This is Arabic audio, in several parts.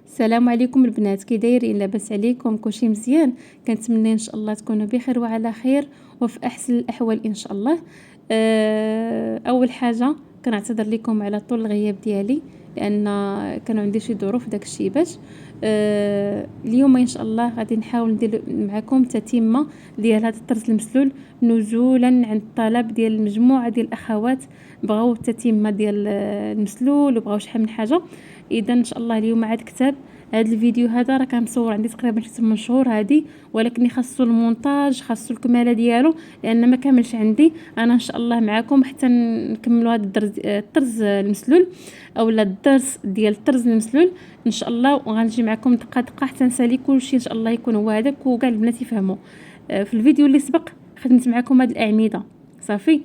السلام عليكم البنات، كي دايرين؟ لاباس عليكم؟ كلشي مزيان؟ كنتمنى ان شاء الله تكونوا بخير وعلى خير وفي احسن الاحوال ان شاء الله. اول حاجه كنعتذر لكم على طول الغياب ديالي، لان كانوا عندي شي ظروف داكشي باش اليوم ان شاء الله غادي نحاول ندير معكم تتمه ديال هذا الطرز المسلول، نزولا عن الطلب ديال المجموعه ديال الاخوات بغاو التتمه ديال المسلول وبغاو شحال من حاجه. اذا ان شاء الله اليوم عاد كتاب هذا الفيديو هذا راه كنصور عندي تقريبا شي 8 شهور هادي، ولكن خاصو المونتاج، خاصو الكماله ديالو، لان ما كاملش عندي. انا ان شاء الله معاكم حتى نكملوا هذا الطرز المسلول اولا الدرس ديال الطرز المسلول ان شاء الله، وغنجي معكم دقه دقه حتى نسالي كلشي ان شاء الله يكون هو هذاك وكاع البنات يفهموا. في الفيديو اللي سبق خدمت معكم هاد الاعمده صافي،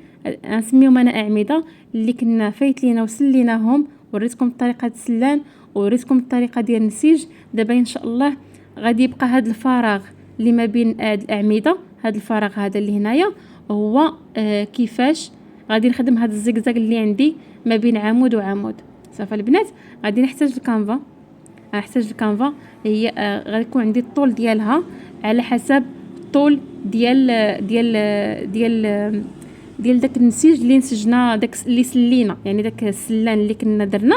نسميهم انا اعمده اللي كنا فايت لينا وسليناهم، وريتكم الطريقه ديال السلان وريتكم الطريقه ديال النسيج. دابا ان شاء الله غادي يبقى هذا الفراغ اللي ما بين هاد الاعمده، هذا الفراغ هذا اللي هنايا هو كيفاش غادي نخدم هذا الزقزاق اللي عندي ما بين عمود وعمود. صافي البنات، غادي نحتاج الكانفا، هي غادي يكون عندي الطول ديالها على حسب الطول ديال داك النسيج اللي نسجنا، داك اللي سلينا، يعني داك السلان اللي كنا درنا.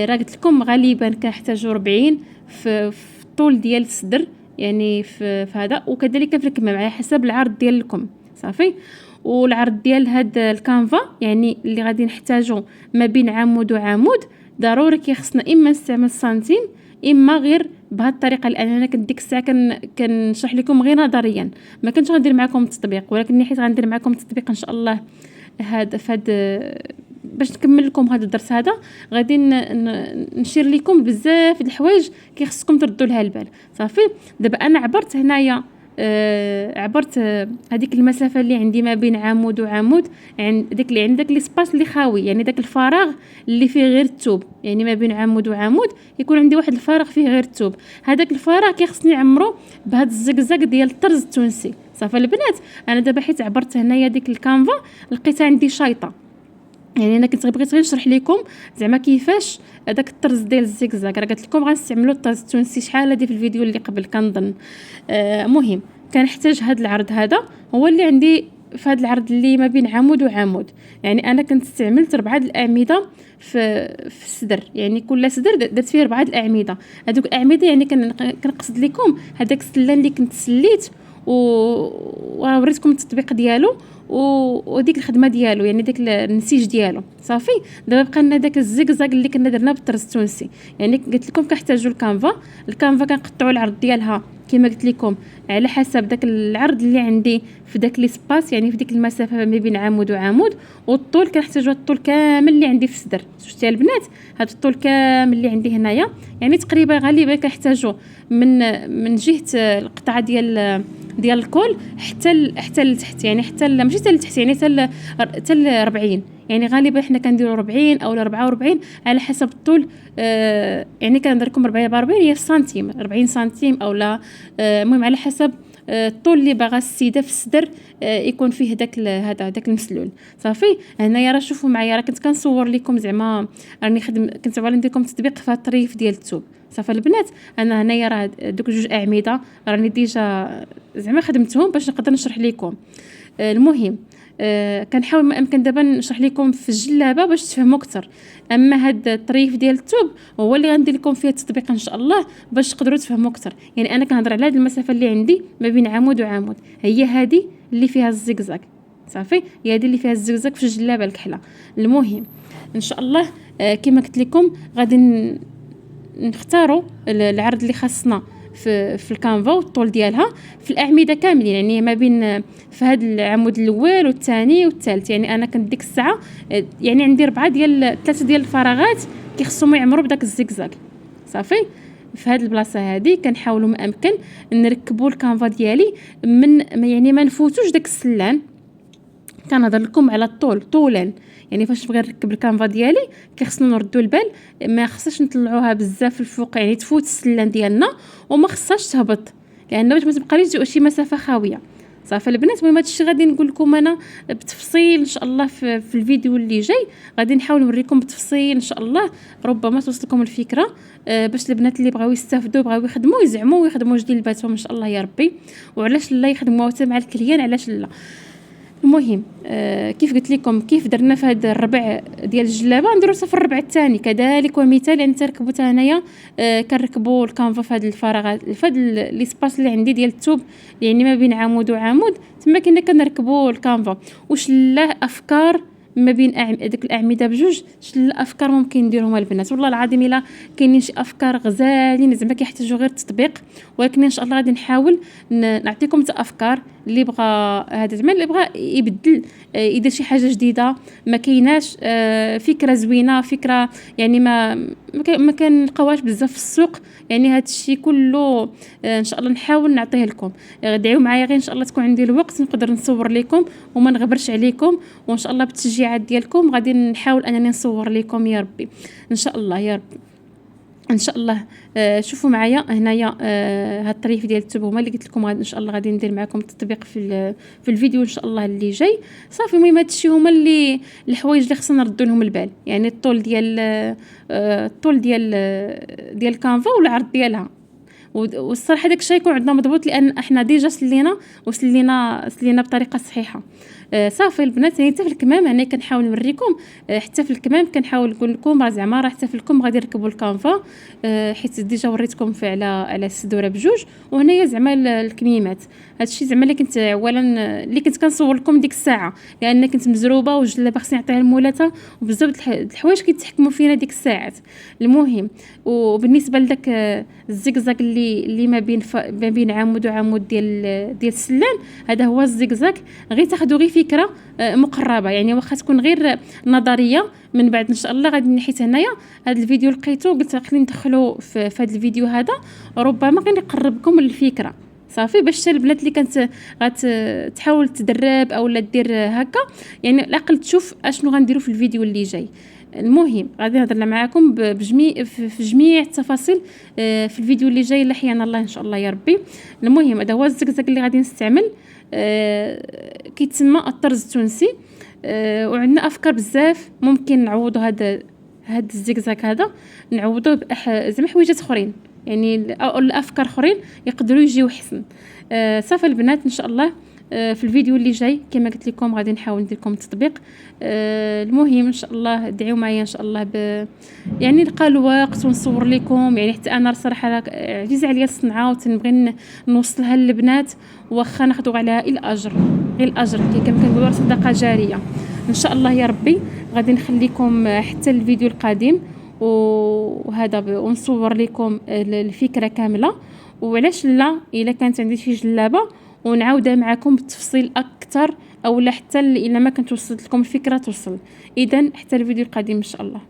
راه قلت لكم غالبا كنحتاجو 40 في الطول ديال الصدر، يعني في هذا، وكذلك في الكمام على حسب العرض ديالكم. صافي، والعرض ديال هاد الكانفا يعني اللي غادي نحتاجو ما بين عمود وعمود ضروري كيخصنا اما نستعمل سنتيم اما غير بهذه الطريقه، لان انا ديك الساعه كنشرح لكم غير نظريا، ما كنتش غندير معكم التطبيق، ولكن حيت غندير معكم التطبيق ان شاء الله هذا باش نكمل لكم هذا الدرس هذا، غادي نشير لكم بزاف د الحوايج كيخصكم تردوا لها البال. صافي، دابا انا عبرت هنايا عبرت هذيك المسافه اللي عندي ما بين عمود وعمود، يعني داك اللي عندك لي سباس اللي خاوي، يعني داك الفراغ اللي فيه غير الثوب، يعني ما بين عمود وعمود يكون عندي واحد الفراغ فيه غير الثوب، هذاك الفراغ كيخصني نعمرو بهذا الزقزاق ديال الطرز التونسي. صافي البنات، انا دابا حيت عبرت هنايا ديك الكانفا لقيتها عندي شايطه، يعني انا كنت بغيت غير نشرح لكم زعما كيفاش هذاك الطرز ديال الزيكزاك. راه قلت لكم غنستعملوا الطرز التونسي شحال هادي في الفيديو اللي قبل كنظن. مهم كنحتاج هذا العرض هذا هو اللي عندي في هذا العرض اللي ما بين عمود وعمود، يعني انا كنت استعملت 4 الاعمده في الصدر، يعني كل صدر درت فيه 4 الاعمده. هذوك الاعمده يعني كنقصد لكم هذاك السلان اللي كنت سليت ووريتكم التطبيق ديالو وديك الخدمه ديالو، يعني داك النسيج ديالو. صافي، دابا بقى لنا داك الزقزاق اللي كنا درنا بالطرز التونسي، يعني قلت لكم كنحتاجوا الكانفا كنقطعوا العرض ديالها كما قلت لكم على حسب داك العرض اللي عندي في داك لي سباس، يعني في ديك المسافه ما بين عمود وعمود، والطول كنحتاجوا الطول كامل اللي عندي في الصدر. شفتي البنات، هذا الطول كامل اللي عندي هنايا، يعني تقريبا غالبا كنحتاجوا من جهه القطعه ديال الكول حتى لتحت، يعني ماشي حتى لتحت، يعني حتى ل 40، يعني غالبا حنا كنديروا 40 او 44 على حسب الطول. يعني كندير لكم 44 هي سنتيم، 40 سنتيم او لا، المهم على حسب الطول اللي باغا السيده في الصدر يكون فيه داك المسلول. صافي، هنايا راه شوفوا معايا، راه كنت كنصور لكم زعما راني كنت باغا ندير لكم التطبيق في الطريف ديال الثوب. صافي البنات، انا هنايا راه دوك جوج اعمده راني ديجا زعما خدمتهم باش نقدر نشرح لكم. المهم كنحاول ما امكن دابا نشرح لكم في الجلابه باش تفهموا اكثر، اما هاد الطريف ديال الثوب هو اللي غندير لكم فيه التطبيق ان شاء الله باش تقدروا تفهموا اكثر. يعني انا كنهضر على هاد المسافه اللي عندي ما بين عمود وعمود، هي هادي اللي فيها الزقزاق. صافي، هي هادي اللي فيها الزقزاق في الجلابه الكحله. المهم ان شاء الله كما قلت لكم غادي نختاروا العرض اللي خاصنا في الكانفا والطول ديالها في الاعمده كاملين، يعني ما بين في هذا العمود الاول والثاني والثالث، يعني انا كنت ديك الساعه يعني عندي 3 ديال الفراغات كيخصهم يعمروا بداك الزقزاق. صافي، في هذه البلاصه هذه كنحاولوا ما امكن نركبوا الكانفا ديالي يعني ما نفوتوش داك السلان. كنهضر لكم على الطول طولا، يعني فاش نبغي نركب الكانفا ديالي كيخصنا نردوا البال، ما خصناش نطلعوها بزاف الفوق يعني تفوت السلان ديالنا، وما خصهاش تهبط، لان باش ما تبقى ليش شي مسافه خاويه. صافي البنات. المهم هادشي غادي نقول لكم انا بتفصيل ان شاء الله في الفيديو اللي جاي، غادي نحاول نوريكم بتفصيل ان شاء الله، ربما توصلكم الفكره باش البنات اللي بغاو يستافدوا بغاو يخدموا يزعموا ويخدموا جديد لباتهم ان شاء الله يا ربي. وعلاش لا يخدموا حتى مع الكليان، علاش لا. المهم كيف قلت لكم كيف درنا في هذا الربع ديال الجلابه نديرو في الربع الثاني كذلك ومثال. يعني تركبوا حتى هنايا كنركبوا الكانفا في هذه الفراغات في هذا ليسباس اللي عندي ديال الثوب، يعني ما بين عمود وعمود تما كنا كنركبوا الكانفا. واش لا افكار ما بين ديك الاعمده بجوج، شلا افكار ممكن نديرهم البنات والله العظيم. الا كاينين شي افكار غزالين زعما كيحتاجوا غير التطبيق، ولكن ان شاء الله غادي نحاول نعطيكم حتى افكار اللي بغى هذا زعما اللي بغى يبدل يدير شي حاجه جديده ما كايناش، فكره زوينه، فكره يعني ما كنلقاوهاش بزاف في السوق. يعني هذا الشيء كله ان شاء الله نحاول نعطيه لكم. دعيو معايا غير ان شاء الله تكون عندي الوقت نقدر نصور لكم وما نغبرش عليكم، وان شاء الله بالتشجيعات ديالكم غادي نحاول انني نصور لكم يا ربي ان شاء الله يا ربي ان شاء الله. شوفوا معايا هنايا هاد الطريف ديال الثوب هما اللي قلت لكم ان شاء الله غادي ندير معكم التطبيق في الفيديو ان شاء الله اللي جاي. صافي المهم هادشي هما اللي الحوايج اللي خصنا نردوا لهم البال، يعني الطول ديال الكانفا والعرض ديالها. والصراحه داك الشيء يكون عندنا مضبوط لان احنا ديجا سلينا بطريقه صحيحه. صافي البنات يعني حتى في الكمام هنا كنحاول نوريكم، حتى في الكمام كنحاول نقول لكم راه زعما راه حتى في الكم غادي نركبوا الكانفا، حيت ديجا وريتكم في على السدوره بجوج، وهنايا زعما الكميمات. هادشي زعما اللي كنت اولا اللي كنت كنصور لكم ديك الساعه، لان كنت مزروبه وجلابه خصني نعطيها لمولاتها وبزاف الحوايج كيتحكموا فينا ديك الساعات. المهم وبالنسبه لذاك الزقزاق اللي ما بين عمود وعمود ديال السلان، هذا هو الزقزاق. غير تاخذوا غير فكره مقربه، يعني واخا تكون غير نظريه. من بعد ان شاء الله غادي نحيت هنايا هذا الفيديو لقيتو قلت خلينا ندخلو في هذا الفيديو هذا، ربما غادي نقربكم للفكره. صافي باش البنات اللي كانت غتحاول تدرب او لا دير هكا، يعني الاقل تشوف اشنو غنديروا في الفيديو اللي جاي. المهم غادي نهضر معكم في جميع التفاصيل في الفيديو اللي جاي لا حيانا الله ان شاء الله يا ربي. المهم هذا هو الزقزاق اللي غادي نستعمل، كيتسمى الطرز التونسي. وعندنا افكار بزاف ممكن نعوضوا هذا الزقزاق هذا، نعوضوه زعما حويجات اخرين، يعني الافكار اخرين يقدروا يجيو حسن. صافي البنات ان شاء الله في الفيديو اللي جاي كما قلت لكم غادي نحاول ندير لكم التطبيق. المهم ان شاء الله ادعيو معايا ان شاء الله يعني نلقى الوقت ونصور لكم. يعني حتى انا صراحه عزيز عليا الصنعه وتنبغي نوصلها للبنات، واخا ناخذوا عليها الاجر غير الاجر كما كنقولوا صدقه جاريه ان شاء الله يا ربي. غادي نخليكم حتى الفيديو القادم وهذا ونصور لكم الفكره كامله، وعلاش لا الا كانت عندي شي جلابه ونعاودها معكم بالتفصيل اكثر، او لا حتى الا ما كنت وصلت لكم الفكره توصل. اذا حتى الفيديو القادم ان شاء الله.